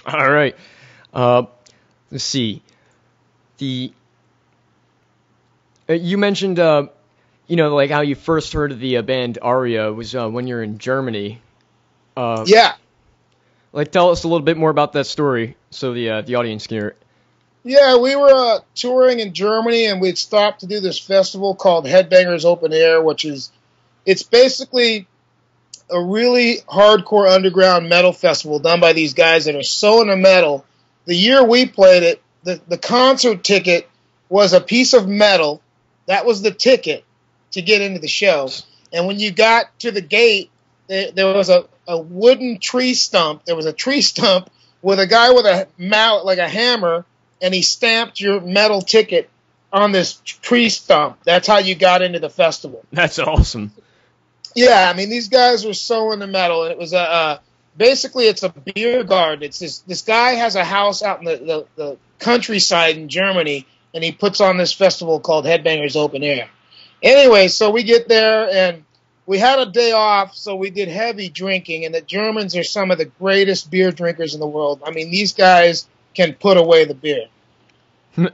All right. Let's see. The You mentioned like how you first heard of the band Aria was when you're in Germany. Uh, Yeah. like tell us a little bit more about that story so the audience can hear it. Yeah, we were touring in Germany, and we'd stopped to do this festival called Headbangers Open Air, it's basically a really hardcore underground metal festival done by these guys that are so into metal. The year we played it, the concert ticket was a piece of metal. That was the ticket to get into the show. And when you got to the gate, there was a wooden tree stump. There was a tree stump with a guy with a mallet, like a hammer, and he stamped your metal ticket on this tree stump. That's how you got into the festival. That's awesome. Yeah, I mean, these guys were so into metal, and it was basically it's a beer garden. It's this guy has a house out in the countryside in Germany, and he puts on this festival called Headbangers Open Air. Anyway, so we get there, and we had a day off, so we did heavy drinking, and the Germans are some of the greatest beer drinkers in the world. I mean, these guys can put away the beer.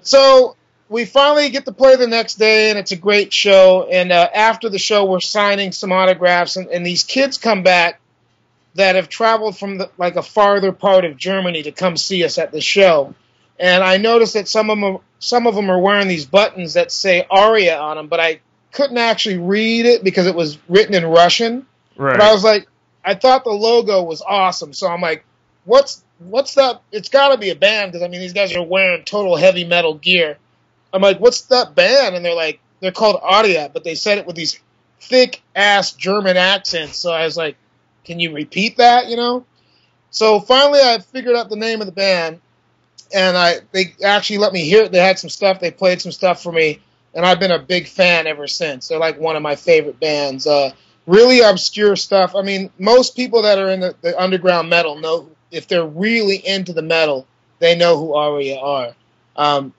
So we finally get to play the next day, and it's a great show. And after the show, we're signing some autographs, and these kids come back that have traveled from a farther part of Germany to come see us at the show. And I noticed that some of them are wearing these buttons that say Aria on them, but I couldn't actually read it because it was written in Russian. Right. But I was like, I thought the logo was awesome, so I'm like, what's that? It's got to be a band because I mean these guys are wearing total heavy metal gear. I'm like, what's that band? And they're called Aria, but they said it with these thick ass German accents. So I was like, can you repeat that? So finally I figured out the name of the band, and they actually let me hear it. They had some stuff. They played some stuff for me, and I've been a big fan ever since. They're like one of my favorite bands. Really obscure stuff. I mean, most people that are in the underground metal know, if they're really into the metal, they know who Aria are.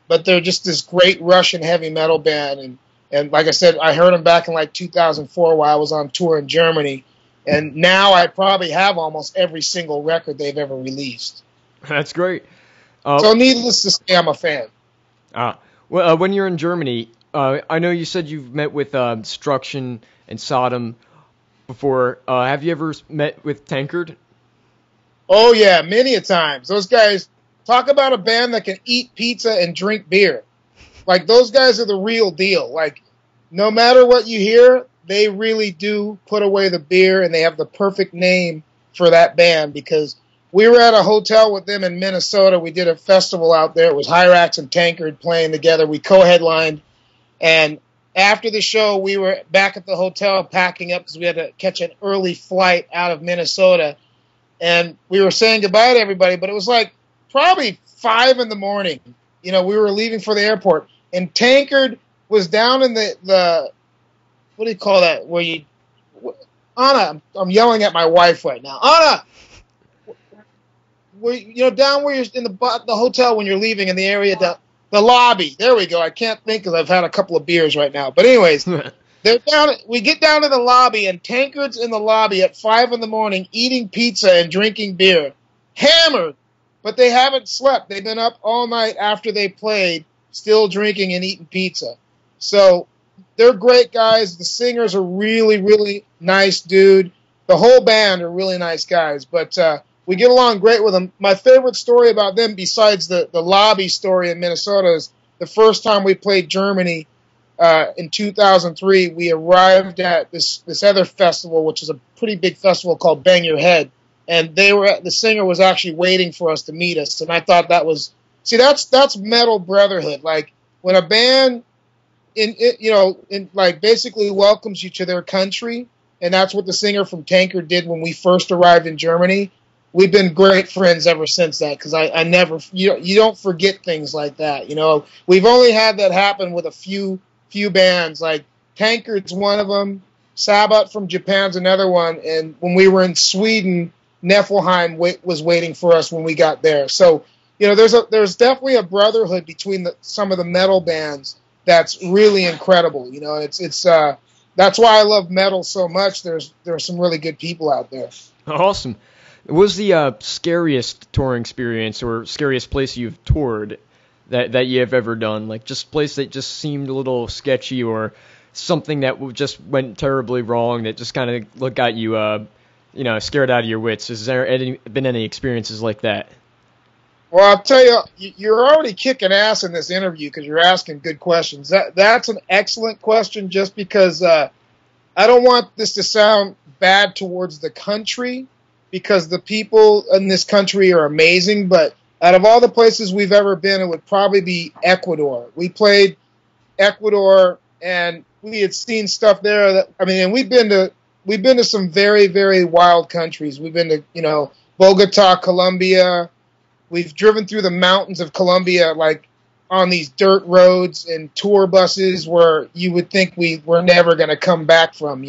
But they're just this great Russian heavy metal band. And like I said, I heard them back in like 2004 while I was on tour in Germany. And now I probably have almost every single record they've ever released. That's great. So needless to say, I'm a fan. Well, when you're in Germany, I know you said you've met with Destruction and Sodom before. Have you ever met with Tankard? Oh, yeah, many a times. Those guys, talk about a band that can eat pizza and drink beer. Like, those guys are the real deal. Like, no matter what you hear, they really do put away the beer, and they have the perfect name for that band because we were at a hotel with them in Minnesota. We did a festival out there. It was Hirax and Tankard playing together. We co-headlined, and after the show, we were back at the hotel packing up because we had to catch an early flight out of Minnesota. And we were saying goodbye to everybody, but it was like probably 5 in the morning. We were leaving for the airport. And Tankard was down in the what do you call that? Anna, I'm yelling at my wife right now. Anna! Down where you're in the hotel when you're leaving in the area, the lobby. There we go. I can't think because I've had a couple of beers right now. But anyways, we get down to the lobby, and Tankard's in the lobby at 5 in the morning eating pizza and drinking beer. Hammered. But they haven't slept. They've been up all night after they played, still drinking and eating pizza. So they're great guys. The singers are really, really nice dude. The whole band are really nice guys. But we get along great with them. My favorite story about them, besides the lobby story in Minnesota, is the first time we played Germany in 2003. We arrived at this other festival, which is a pretty big festival called Bang Your Head, and the singer was actually waiting for us to meet us, and I thought that's metal brotherhood. Like when a band basically welcomes you to their country, and that's what the singer from Tankard did when we first arrived in Germany. We've been great friends ever since that because I never you don't forget things like that. We've only had that happen with a few bands. Like Tankard's one of them. Sabbath from Japan's another one. And when we were in Sweden, Niflheim was waiting for us when we got there. So there's definitely a brotherhood between some of the metal bands that's really incredible. It's that's why I love metal so much. There's some really good people out there. Awesome. What was the scariest touring experience or scariest place you've toured that you have ever done? Like just place that just seemed a little sketchy or something that just went terribly wrong that just kind of got you, scared out of your wits. Has there been any experiences like that? Well, I'll tell you, you're already kicking ass in this interview because you're asking good questions. That's an excellent question just because I don't want this to sound bad towards the country, because the people in this country are amazing, but out of all the places we've ever been, it would probably be Ecuador. We played Ecuador, and we had seen stuff there and we've been to some very, very wild countries. We've been to, Bogota, Colombia. We've driven through the mountains of Colombia, like on these dirt roads and tour buses where you would think we were never going to come back from,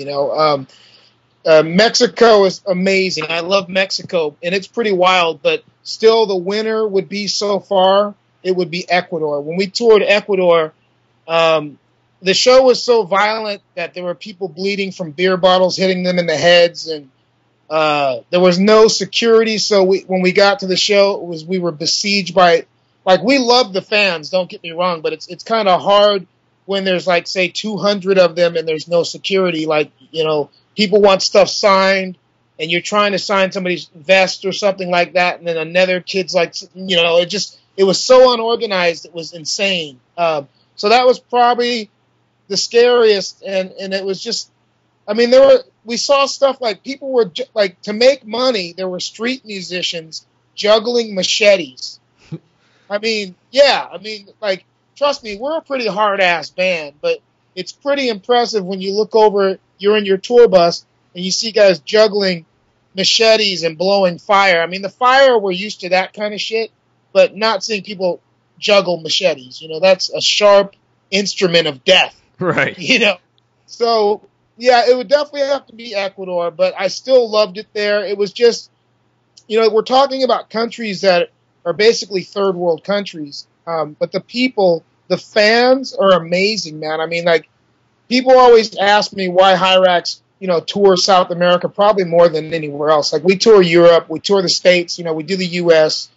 Mexico is amazing. I love Mexico, and it's pretty wild, but still the winner would be so far, it would be Ecuador. When we toured Ecuador, the show was so violent that there were people bleeding from beer bottles hitting them in the heads, and there was no security. So when we got to the show, we were besieged by, we love the fans, don't get me wrong, but it's kind of hard when there's say 200 of them and there's no security. People want stuff signed, and you're trying to sign somebody's vest or something like that, and then another kid's it was so unorganized, it was insane. So that was probably the scariest, and it was just, we saw stuff like people were, to make money, there were street musicians juggling machetes. Trust me, we're a pretty hard-ass band, but it's pretty impressive when you look over, you're in your tour bus, and you see guys juggling machetes and blowing fire. The fire, we're used to that kind of shit, but not seeing people juggle machetes. That's a sharp instrument of death. Right. So, yeah, it would definitely have to be Ecuador, but I still loved it there. It was just, we're talking about countries that are basically third world countries, but the people, the fans are amazing, man. People always ask me why Hirax, tours South America probably more than anywhere else. We tour Europe, we tour the States, we do the U.S.,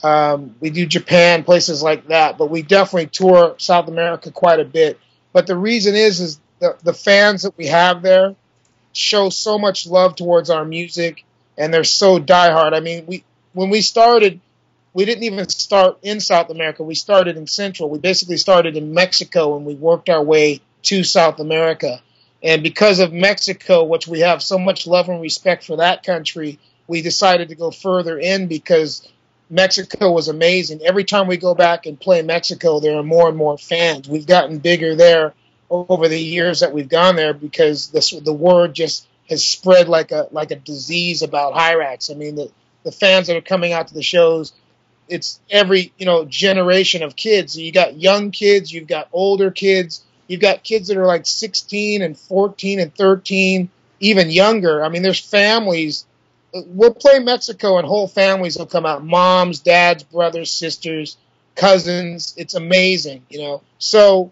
we do Japan, places like that, but we definitely tour South America quite a bit. But the reason is the fans that we have there show so much love towards our music, and they're so diehard. When we started, we didn't even start in South America. We started in Central. We basically started in Mexico, and we worked our way to South America. And because of Mexico, which we have so much love and respect for that country, we decided to go further in because Mexico was amazing. Every time we go back and play Mexico, there are more and more fans. We've gotten bigger there over the years that we've gone there because the word just has spread like a disease about Hirax. The fans that are coming out to the shows, it's every generation of kids. You got young kids, you've got older kids. You've got kids that are 16 and 14 and 13, even younger. There's families. We'll play Mexico and whole families will come out. Moms, dads, brothers, sisters, cousins. It's amazing, So,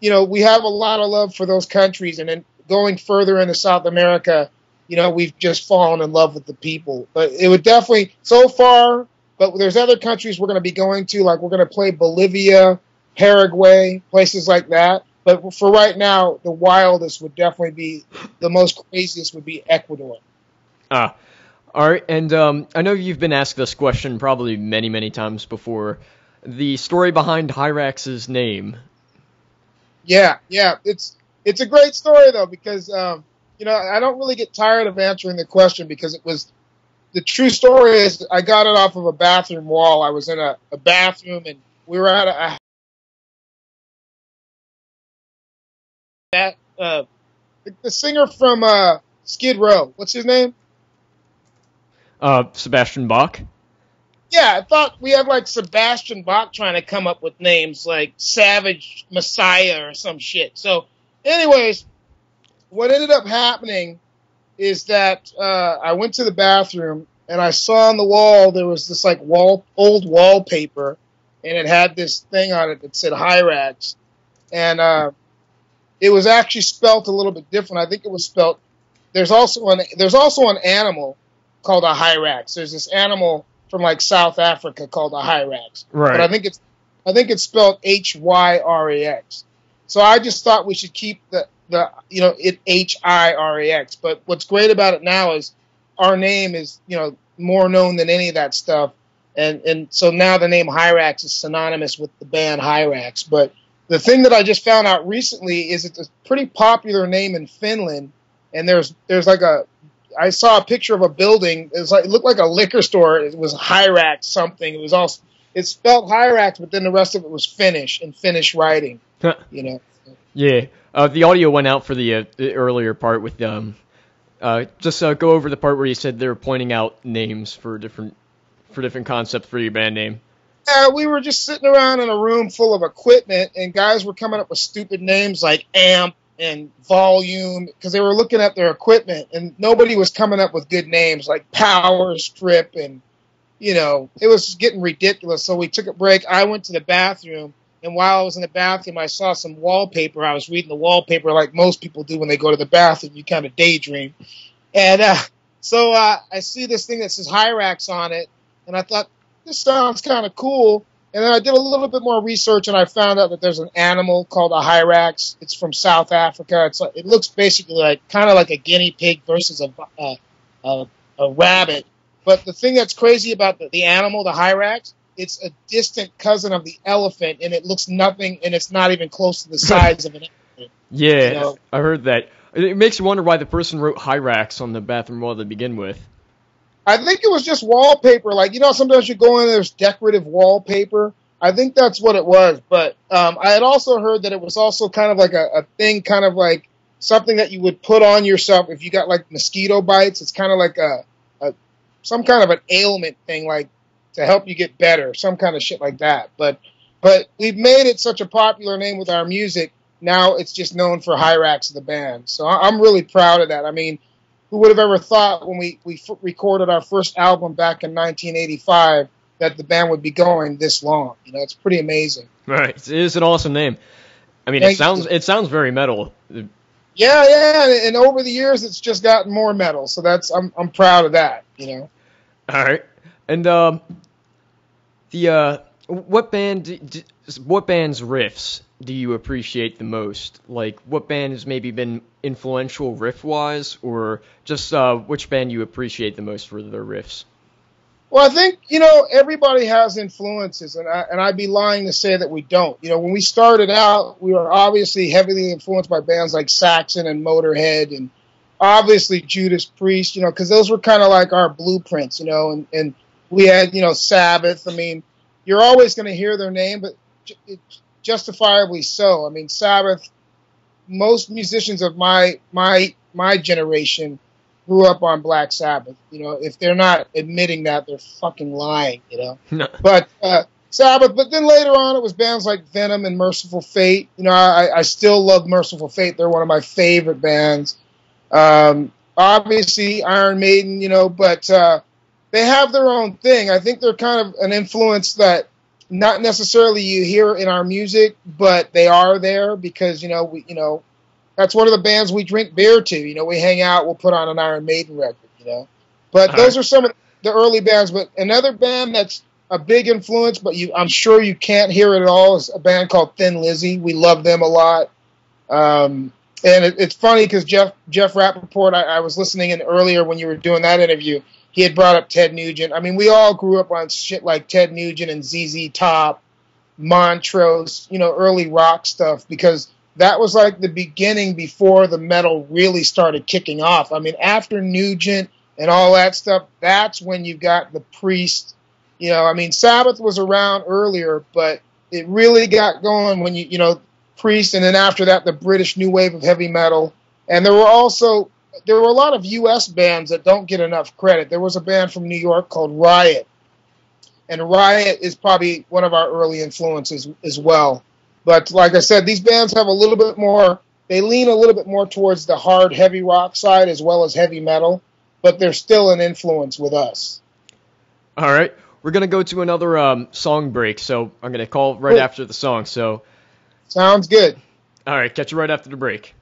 we have a lot of love for those countries. And then going further into South America, we've just fallen in love with the people. But it would definitely, so far, but there's other countries we're going to be going to, we're going to play Bolivia, Paraguay, places like that. But for right now, the wildest would definitely be, the most craziest would be Ecuador. All right. And I know you've been asked this question probably many, many times before. The story behind Hirax's name. Yeah. It's a great story, though, because, I don't really get tired of answering the question because the true story is I got it off of a bathroom wall. I was in a bathroom, and we were at the singer from Skid Row. What's his name? Sebastian Bach. Yeah, I thought we had Sebastian Bach trying to come up with names like Savage Messiah or some shit. So, anyways, what ended up happening is that I went to the bathroom and I saw on the wall there was this old wallpaper, and it had this thing on it that said Hirax, and it was actually spelt a little bit different. I think it was spelt. There's also an animal, called a Hirax. There's this animal from like South Africa called a Hirax. Right. But I think it's spelled Hyrax. So I just thought we should keep the it Hirax. But what's great about it now is our name is, more known than any of that stuff. And so now the name Hirax is synonymous with the band Hirax. But the thing that I just found out recently is it's a pretty popular name in Finland. And there's like I saw a picture of a building. It looked like a liquor store. It was Hirax something. It's spelled Hirax, but then the rest of it was Finnish in Finnish writing. Yeah. The audio went out for the earlier part with just go over the part where you said they were pointing out names for different concepts for your band name. Yeah, we were just sitting around in a room full of equipment, and guys were coming up with stupid names like amp and volume because they were looking at their equipment, and nobody was coming up with good names like power strip, and it was getting ridiculous. So we took a break. I went to the bathroom, and while I was in the bathroom, I saw some wallpaper. I was reading the wallpaper like most people do when they go to the bathroom. You kind of daydream. And so I see this thing that says Hirax on it, and I thought, this sounds kind of cool. And then I did a little bit more research, and I found out that there's an animal called a Hirax. It's from South Africa. It looks basically kind of like a guinea pig versus a rabbit. But the thing that's crazy about the animal, the Hirax, it's a distant cousin of the elephant, and it looks nothing, and it's not even close to the size of an elephant. Yeah, I heard that. It makes you wonder why the person wrote Hirax on the bathroom wall to begin with. I think it was just wallpaper. Sometimes you go in and there's decorative wallpaper. I think that's what it was. But I had also heard that it was also kind of like a thing, kind of like something that you would put on yourself if you got like mosquito bites. It's kind of like some kind of an ailment thing, like to help you get better, some kind of shit like that. But we've made it such a popular name with our music. Now it's just known for Hirax, the band. So I'm really proud of that. I mean, who would have ever thought when we recorded our first album back in 1985 that the band would be going this long? It's pretty amazing. Right. It is an awesome name. I mean, it sounds very metal. Yeah, and over the years it's just gotten more metal. So I'm proud of that, All right. And what band's riffs do you appreciate the most? Like, what band has maybe been influential riff-wise, or just which band you appreciate the most for their riffs? Well, I think, everybody has influences, and I'd be lying to say that we don't. When we started out, we were obviously heavily influenced by bands like Saxon and Motorhead, and obviously Judas Priest, because those were kind of like our blueprints, and we had, Sabbath. I mean, you're always going to hear their name, but justifiably so. I mean, Sabbath, most musicians of my generation grew up on Black Sabbath. If they're not admitting that, they're fucking lying, No. But Sabbath, but then later on it was bands like Venom and Merciful Fate. I still love Merciful Fate. They're one of my favorite bands. Obviously Iron Maiden, but they have their own thing. I think they're kind of an influence that not necessarily you hear in our music, but they are there because, that's one of the bands we drink beer to. We hang out, we'll put on an Iron Maiden record, But those are some of the early bands. But another band that's a big influence, but I'm sure you can't hear it at all, is a band called Thin Lizzy. We love them a lot. And it's funny because Jeff Rappaport, I was listening in earlier when you were doing that interview, he had brought up Ted Nugent. I mean, we all grew up on shit like Ted Nugent and ZZ Top, Montrose, early rock stuff, because that was like the beginning before the metal really started kicking off. I mean, after Nugent and all that stuff, that's when you got the Priest. Sabbath was around earlier, but it really got going when Priest, and then after that, the British new wave of heavy metal. And there were a lot of U.S. bands that don't get enough credit. There was a band from New York called Riot, and Riot is probably one of our early influences as well. But like I said, these bands have they lean a little bit more towards the hard, heavy rock side as well as heavy metal, but they're still an influence with us. All right. We're going to go to another song break, so I'm going to call right after the song. So, sounds good. All right, catch you right after the break.